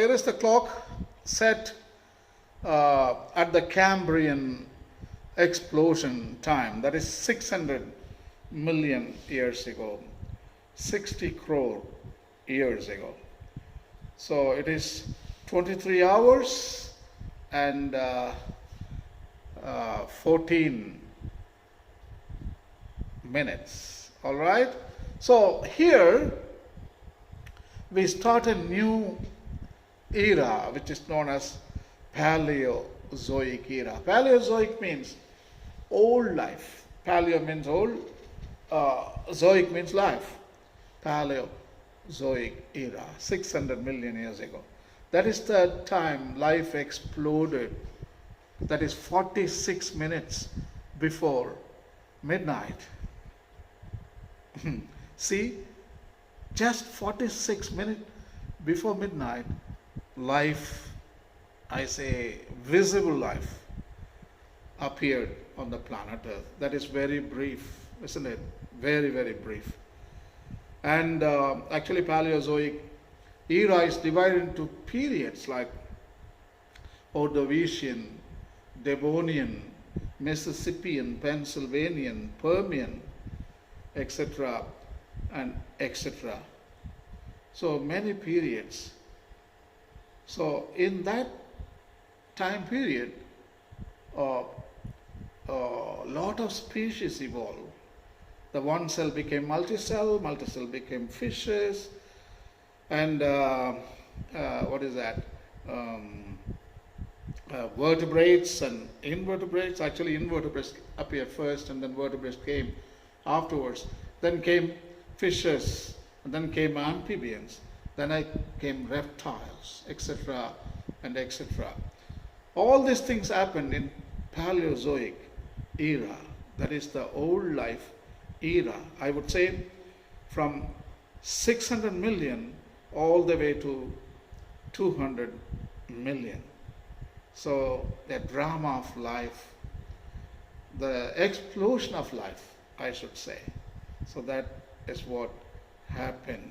Here is the clock set at the Cambrian explosion time, that is 600 million years ago, 60 crore years ago. So it is 23 hours and 14 minutes. All right. So here we start a new era which is known as Paleozoic era. Paleozoic means old life. Paleo means old, zoic means life. Paleozoic era, 600 million years ago. That is the time life exploded. That is 46 minutes before midnight. See, just 46 minutes before midnight, life, I say visible life, appeared on the planet Earth. That is very brief, isn't it? Very, very brief. And actually Paleozoic era is divided into periods like Ordovician, Devonian, Mississippian, Pennsylvanian, Permian, etc. and etc. So many periods. So in that time period, a lot of species evolved. The one cell became multicell, multicell became fishes, and what is that? Vertebrates and invertebrates. Actually, invertebrates appeared first, and then vertebrates came afterwards. Then came fishes, and then came amphibians. Then came reptiles, etc. and etc. All these things happened in Paleozoic era. That is the old life era. I would say from 600 million all the way to 200 million. So the drama of life, the explosion of life, I should say. So that is what happened.